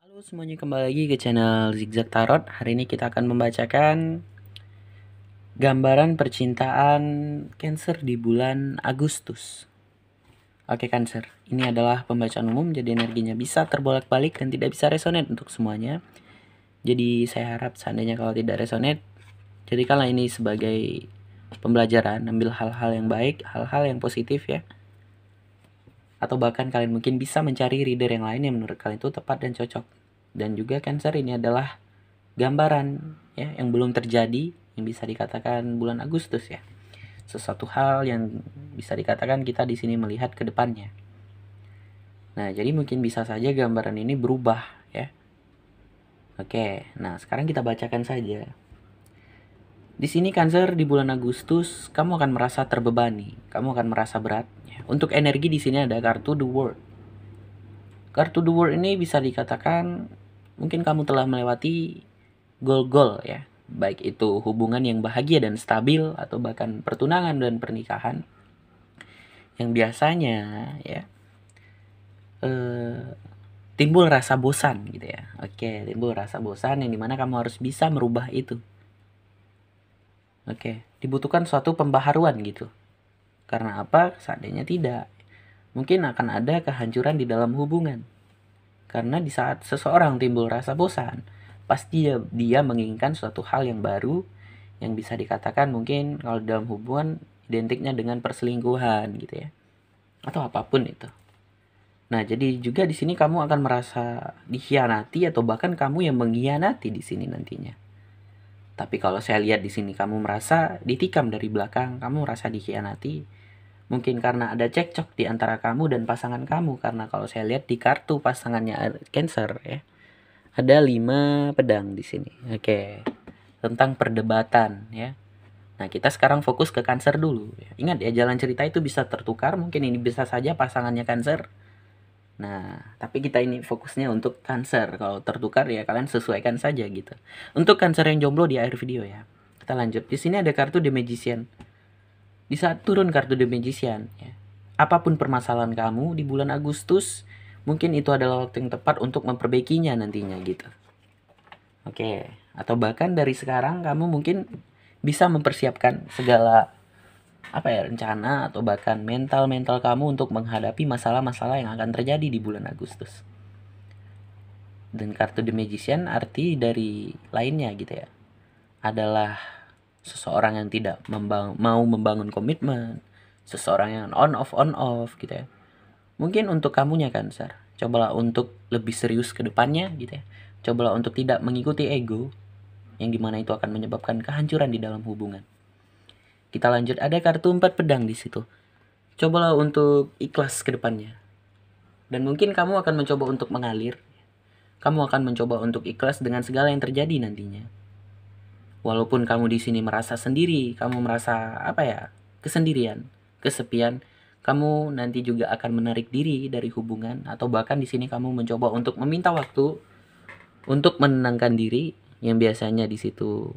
Halo semuanya, kembali lagi ke channel Zigzag Tarot. Hari ini kita akan membacakan gambaran percintaan Cancer di bulan Agustus. Oke Cancer, ini adalah pembacaan umum, jadi energinya bisa terbolak-balik dan tidak bisa resonate untuk semuanya. Jadi saya harap seandainya kalau tidak resonate, jadikanlah ini sebagai pembelajaran, ambil hal-hal yang baik, hal-hal yang positif ya. Atau bahkan kalian mungkin bisa mencari reader yang lain yang menurut kalian itu tepat dan cocok. Dan juga Cancer, ini adalah gambaran ya yang belum terjadi, yang bisa dikatakan bulan Agustus ya. Sesuatu hal yang bisa dikatakan kita di sini melihat ke depannya. Nah, jadi mungkin bisa saja gambaran ini berubah ya. Oke, nah sekarang kita bacakan saja. Di sini Cancer, di bulan Agustus kamu akan merasa terbebani, kamu akan merasa berat ya. Untuk energi di sini ada kartu The World. Kartu The World ini bisa dikatakan mungkin kamu telah melewati goal-goal ya, baik itu hubungan yang bahagia dan stabil atau bahkan pertunangan dan pernikahan yang biasanya ya timbul rasa bosan gitu ya. Oke, timbul rasa bosan yang dimana kamu harus bisa merubah itu. Oke, dibutuhkan suatu pembaharuan gitu. Karena apa? Seandainya tidak, mungkin akan ada kehancuran di dalam hubungan. Karena di saat seseorang timbul rasa bosan, pasti dia menginginkan suatu hal yang baru, yang bisa dikatakan mungkin kalau dalam hubungan identiknya dengan perselingkuhan gitu ya, atau apapun itu. Nah, jadi juga di sini kamu akan merasa dikhianati atau bahkan kamu yang mengkhianati di sini nantinya. Tapi kalau saya lihat di sini kamu merasa ditikam dari belakang, kamu merasa dikhianati, mungkin karena ada cekcok di antara kamu dan pasangan kamu. Karena kalau saya lihat di kartu pasangannya Cancer ya, ada 5 pedang di sini. Oke, tentang perdebatan ya. Nah, kita sekarang fokus ke Cancer dulu. Ingat ya, jalan cerita itu bisa tertukar. Mungkin ini bisa saja pasangannya Cancer. Nah, tapi kita ini fokusnya untuk Cancer. Kalau tertukar ya kalian sesuaikan saja gitu. Untuk Cancer yang jomblo di akhir video ya. Kita lanjut. Di sini ada kartu The Magician. Di saat turun kartu The Magician ya, apapun permasalahan kamu di bulan Agustus, mungkin itu adalah waktu yang tepat untuk memperbaikinya nantinya gitu. Oke, atau bahkan dari sekarang kamu mungkin bisa mempersiapkan segala rencana atau bahkan mental kamu untuk menghadapi masalah-masalah yang akan terjadi di bulan Agustus. Dan kartu The Magician arti dari lainnya gitu ya, adalah seseorang yang tidak mau membangun komitmen, seseorang yang on off gitu ya. Mungkin untuk kamunya Cancer, cobalah untuk lebih serius ke depannya gitu ya. Cobalah untuk tidak mengikuti ego, yang dimana itu akan menyebabkan kehancuran di dalam hubungan. Kita lanjut, ada kartu 4 pedang di situ. Cobalah untuk ikhlas ke depannya. Dan mungkin kamu akan mencoba untuk mengalir. Kamu akan mencoba untuk ikhlas dengan segala yang terjadi nantinya. Walaupun kamu di sini merasa sendiri, kamu merasa kesendirian, kesepian, kamu nanti juga akan menarik diri dari hubungan, atau bahkan di sini kamu mencoba untuk meminta waktu untuk menenangkan diri, yang biasanya di situ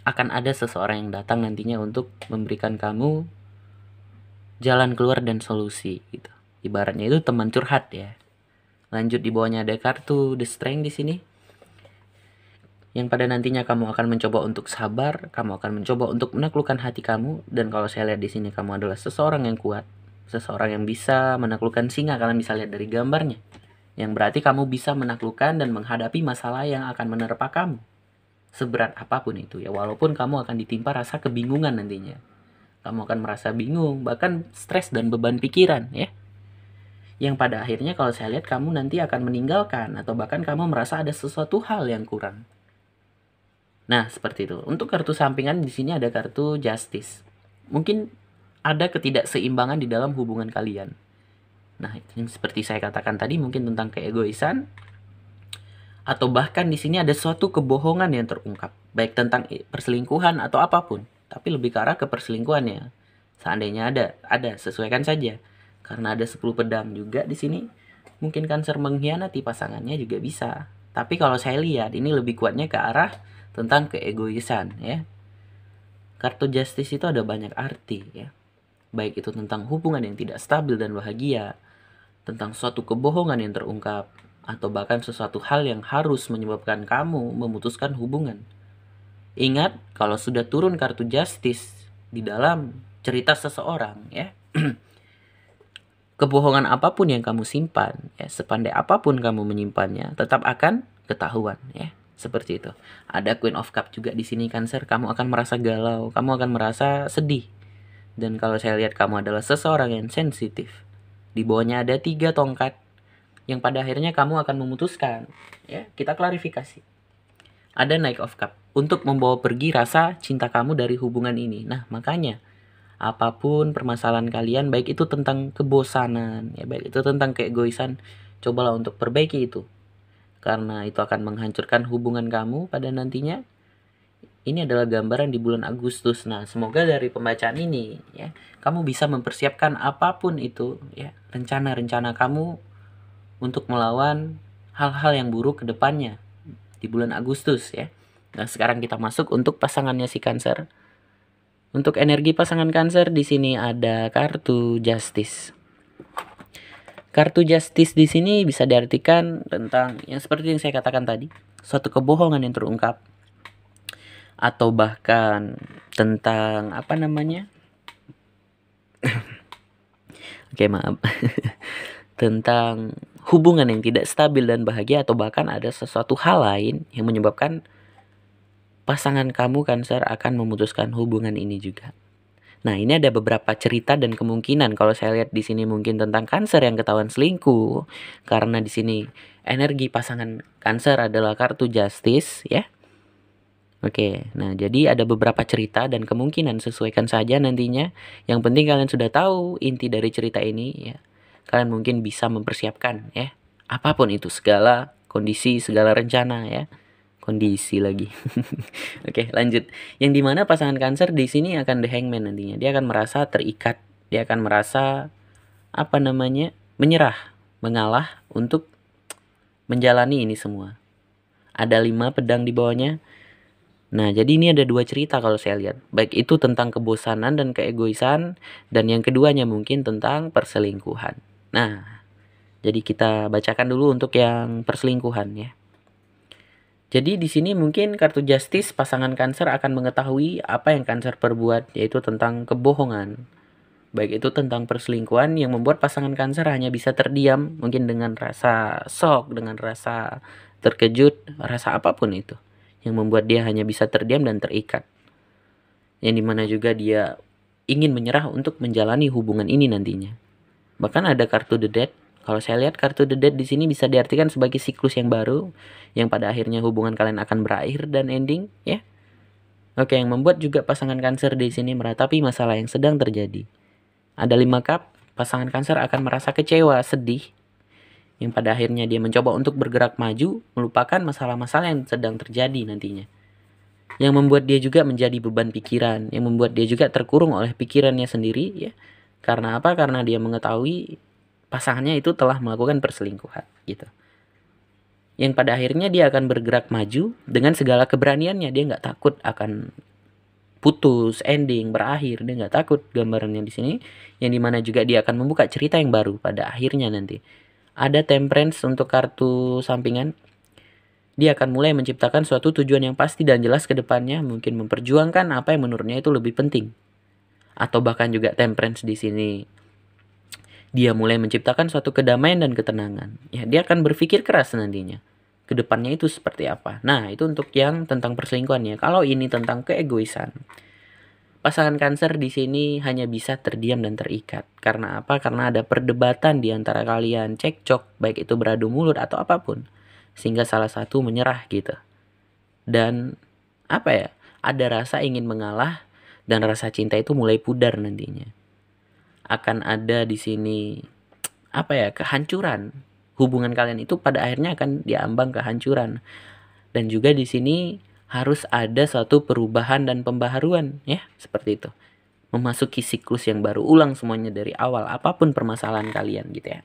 akan ada seseorang yang datang nantinya untuk memberikan kamu jalan keluar dan solusi gitu. Ibaratnya itu teman curhat ya. Lanjut, di bawahnya ada kartu The Strength di sini, yang pada nantinya kamu akan mencoba untuk sabar, kamu akan mencoba untuk menaklukkan hati kamu. Dan kalau saya lihat di sini kamu adalah seseorang yang kuat, seseorang yang bisa menaklukkan singa. Kalian bisa lihat dari gambarnya, yang berarti kamu bisa menaklukkan dan menghadapi masalah yang akan menerpa kamu, seberat apapun itu ya. Walaupun kamu akan ditimpa rasa kebingungan nantinya, kamu akan merasa bingung, bahkan stres dan beban pikiran ya, yang pada akhirnya kalau saya lihat kamu nanti akan meninggalkan, atau bahkan kamu merasa ada sesuatu hal yang kurang. Nah, seperti itu. Untuk kartu sampingan di sini ada kartu Justice. Mungkin ada ketidakseimbangan di dalam hubungan kalian. Nah, yang seperti saya katakan tadi, mungkin tentang keegoisan, atau bahkan di sini ada suatu kebohongan yang terungkap, baik tentang perselingkuhan atau apapun, tapi lebih ke arah ke perselingkuhannya. Seandainya ada sesuaikan saja. Karena ada 10 pedang juga di sini. Mungkin Cancer mengkhianati pasangannya juga bisa. Tapi kalau saya lihat ini lebih kuatnya ke arah tentang keegoisan ya. Kartu Justice itu ada banyak arti ya. Baik itu tentang hubungan yang tidak stabil dan bahagia, tentang suatu kebohongan yang terungkap, atau bahkan sesuatu hal yang harus menyebabkan kamu memutuskan hubungan. Ingat, kalau sudah turun kartu Justice di dalam cerita seseorang, ya, kebohongan apapun yang kamu simpan, ya, sepandai apapun kamu menyimpannya, tetap akan ketahuan, ya. Seperti itu. Ada Queen of Cup juga di sini, Cancer. Kamu akan merasa galau, kamu akan merasa sedih. Dan kalau saya lihat kamu adalah seseorang yang sensitif. Di bawahnya ada 3 tongkat yang pada akhirnya kamu akan memutuskan. Ya, kita klarifikasi. Ada Knight of Cup untuk membawa pergi rasa cinta kamu dari hubungan ini. Nah, makanya apapun permasalahan kalian, baik itu tentang kebosanan, ya, baik itu tentang keegoisan, cobalah untuk perbaiki itu. Karena itu akan menghancurkan hubungan kamu pada nantinya. Ini adalah gambaran di bulan Agustus. Nah, semoga dari pembacaan ini, ya, kamu bisa mempersiapkan apapun itu, ya, rencana-rencana kamu untuk melawan hal-hal yang buruk ke depannya di bulan Agustus, ya. Nah, sekarang kita masuk untuk pasangannya si Cancer. Untuk energi pasangan Cancer di sini ada kartu Justice. Kartu Justice di sini bisa diartikan tentang yang seperti yang saya katakan tadi, suatu kebohongan yang terungkap, atau bahkan tentang apa namanya? Oke, maaf. Tentang hubungan yang tidak stabil dan bahagia, atau bahkan ada sesuatu hal lain yang menyebabkan pasangan kamu Cancer akan memutuskan hubungan ini juga. Nah, ini ada beberapa cerita dan kemungkinan. Kalau saya lihat di sini mungkin tentang Cancer yang ketahuan selingkuh, karena di sini energi pasangan Cancer adalah kartu Justice, ya. Oke, nah jadi ada beberapa cerita dan kemungkinan, sesuaikan saja nantinya. Yang penting kalian sudah tahu inti dari cerita ini, ya. Kalian mungkin bisa mempersiapkan, ya. Apapun itu, segala kondisi, segala rencana, ya. Kondisi lagi. Oke, lanjut. Yang dimana pasangan Cancer di sini akan the hangman nantinya. Dia akan merasa terikat. Dia akan merasa apa namanya? Menyerah, mengalah untuk menjalani ini semua. Ada 5 pedang di bawahnya. Nah, jadi ini ada 2 cerita kalau saya lihat. Baik itu tentang kebosanan dan keegoisan, dan yang keduanya mungkin tentang perselingkuhan. Nah, jadi kita bacakan dulu untuk yang perselingkuhan, ya. Jadi di sini mungkin kartu Justice pasangan Cancer akan mengetahui apa yang Cancer perbuat, yaitu tentang kebohongan. Baik itu tentang perselingkuhan yang membuat pasangan Cancer hanya bisa terdiam, mungkin dengan rasa shock, dengan rasa terkejut, rasa apapun itu, yang membuat dia hanya bisa terdiam dan terikat. Yang dimana juga dia ingin menyerah untuk menjalani hubungan ini nantinya. Bahkan ada kartu The Dead. Kalau saya lihat kartu The Dead di sini bisa diartikan sebagai siklus yang baru, yang pada akhirnya hubungan kalian akan berakhir dan ending, ya. Oke, yang membuat juga pasangan Cancer di sini meratapi masalah yang sedang terjadi. Ada 5 cup, pasangan Cancer akan merasa kecewa, sedih, yang pada akhirnya dia mencoba untuk bergerak maju, melupakan masalah-masalah yang sedang terjadi nantinya. Yang membuat dia juga menjadi beban pikiran, yang membuat dia juga terkurung oleh pikirannya sendiri, ya. Karena apa? Karena dia mengetahui pasangannya itu telah melakukan perselingkuhan, gitu. Yang pada akhirnya dia akan bergerak maju dengan segala keberaniannya. Dia nggak takut akan putus, ending, berakhir. Dia nggak takut gambarannya di sini. Yang dimana juga dia akan membuka cerita yang baru pada akhirnya nanti. Ada Temperance untuk kartu sampingan. Dia akan mulai menciptakan suatu tujuan yang pasti dan jelas ke depannya, mungkin memperjuangkan apa yang menurutnya itu lebih penting. Atau bahkan juga Temperance di sini, dia mulai menciptakan suatu kedamaian dan ketenangan. Ya, dia akan berpikir keras nantinya. Ke depannya itu seperti apa. Nah, itu untuk yang tentang perselingkuhannya. Kalau ini tentang keegoisan, pasangan Cancer di sini hanya bisa terdiam dan terikat. Karena apa? Karena ada perdebatan di antara kalian, cekcok, baik itu beradu mulut atau apapun, sehingga salah satu menyerah gitu. Dan apa ya? Ada rasa ingin mengalah dan rasa cinta itu mulai pudar nantinya. Akan ada di sini apa ya? Kehancuran. Hubungan kalian itu pada akhirnya akan diambang kehancuran. Dan juga di sini harus ada suatu perubahan dan pembaharuan, ya, seperti itu. Memasuki siklus yang baru, ulang semuanya dari awal, apapun permasalahan kalian gitu ya.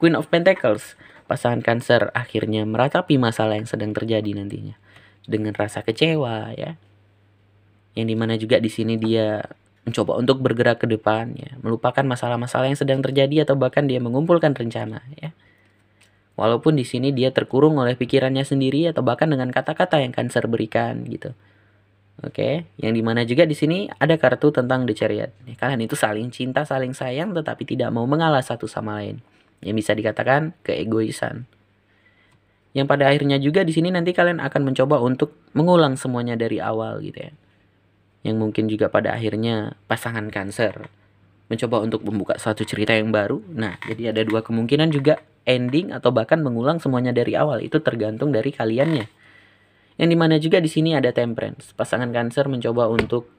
Queen of Pentacles, pasangan Cancer akhirnya meratapi masalah yang sedang terjadi nantinya dengan rasa kecewa, ya. Yang dimana juga di sini dia mencoba untuk bergerak ke depan, ya, melupakan masalah-masalah yang sedang terjadi atau bahkan dia mengumpulkan rencana, ya. Walaupun di sini dia terkurung oleh pikirannya sendiri atau bahkan dengan kata-kata yang Cancer berikan gitu. Oke, yang dimana juga di sini ada kartu tentang The Chariot. Kalian itu saling cinta, saling sayang, tetapi tidak mau mengalah satu sama lain. Yang bisa dikatakan keegoisan. Yang pada akhirnya juga di sini nanti kalian akan mencoba untuk mengulang semuanya dari awal gitu ya. Yang mungkin juga pada akhirnya pasangan Cancer mencoba untuk membuka suatu cerita yang baru. Nah, jadi ada dua kemungkinan juga, ending atau bahkan mengulang semuanya dari awal. Itu tergantung dari kaliannya. Yang dimana juga di sini ada Temperance. Pasangan Cancer mencoba untuk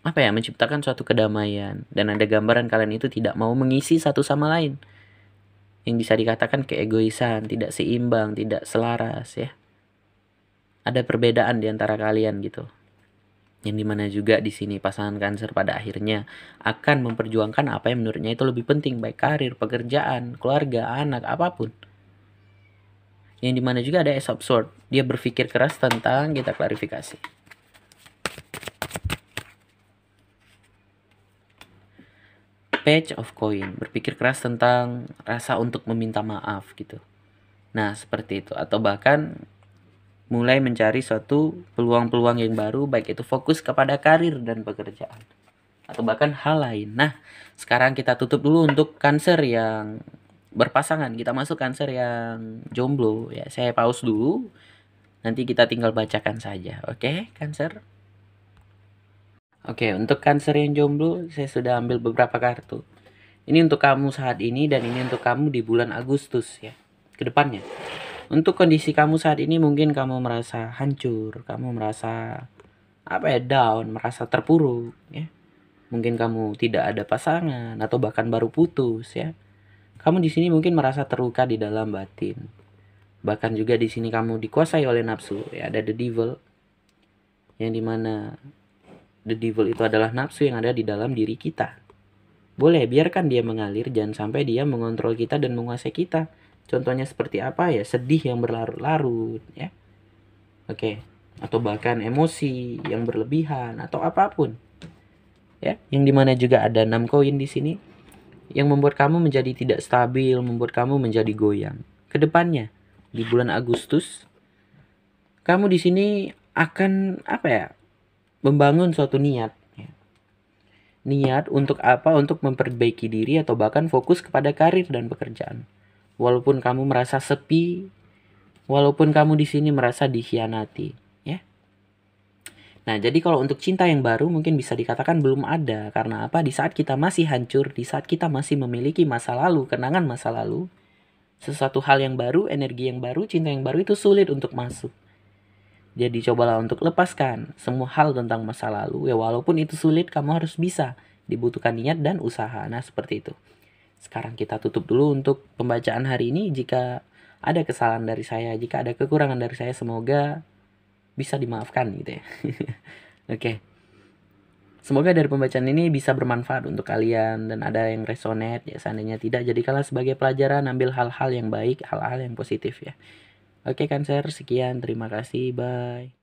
menciptakan suatu kedamaian, dan ada gambaran kalian itu tidak mau mengisi satu sama lain. Yang bisa dikatakan keegoisan, tidak seimbang, tidak selaras ya. Ada perbedaan di antara kalian gitu. Yang dimana juga di sini pasangan Cancer pada akhirnya akan memperjuangkan apa yang menurutnya itu lebih penting, baik karir, pekerjaan, keluarga, anak, apapun. Yang dimana juga ada Ace of Swords. Dia berpikir keras tentang, kita klarifikasi. Page of Coin. Berpikir keras tentang rasa untuk meminta maaf gitu. Nah seperti itu. Atau bahkan mulai mencari suatu peluang-peluang yang baru, baik itu fokus kepada karir dan pekerjaan. Atau bahkan hal lain. Nah sekarang kita tutup dulu untuk Cancer yang berpasangan. Kita masuk Cancer yang jomblo ya. Saya pause dulu. Nanti kita tinggal bacakan saja. Oke, Cancer? Oke, untuk Cancer yang jomblo, saya sudah ambil beberapa kartu. Ini untuk kamu saat ini dan ini untuk kamu di bulan Agustus ya, ke depannya. Untuk kondisi kamu saat ini mungkin kamu merasa hancur, kamu merasa down, merasa terpuruk ya. Mungkin kamu tidak ada pasangan atau bahkan baru putus ya. Kamu di sini mungkin merasa terluka di dalam batin. Bahkan juga di sini kamu dikuasai oleh nafsu ya, ada the devil. Yang dimana the devil itu adalah nafsu yang ada di dalam diri kita. Boleh, biarkan dia mengalir, jangan sampai dia mengontrol kita dan menguasai kita. Contohnya seperti apa ya? Sedih yang berlarut-larut ya. Oke. Atau bahkan emosi yang berlebihan atau apapun. Ya, yang dimana juga ada 6 koin di sini yang membuat kamu menjadi tidak stabil, membuat kamu menjadi goyang. Kedepannya di bulan Agustus kamu di sini akan membangun suatu niat. Niat untuk apa? Untuk memperbaiki diri atau bahkan fokus kepada karir dan pekerjaan. Walaupun kamu merasa sepi, walaupun kamu di sini merasa dikhianati, ya. Nah, jadi kalau untuk cinta yang baru mungkin bisa dikatakan belum ada. Karena apa? Di saat kita masih hancur, di saat kita masih memiliki masa lalu, kenangan masa lalu, sesuatu hal yang baru, energi yang baru, cinta yang baru itu sulit untuk masuk. Jadi cobalah untuk lepaskan semua hal tentang masa lalu. Ya walaupun itu sulit, kamu harus bisa. Dibutuhkan niat dan usaha. Nah seperti itu. Sekarang kita tutup dulu untuk pembacaan hari ini. Jika ada kesalahan dari saya, jika ada kekurangan dari saya, semoga bisa dimaafkan gitu ya. Oke. Semoga dari pembacaan ini bisa bermanfaat untuk kalian dan ada yang resonate ya. Seandainya tidak, jadikanlah sebagai pelajaran, ambil hal-hal yang baik, hal-hal yang positif ya. Oke Cancer, sekian, terima kasih, bye.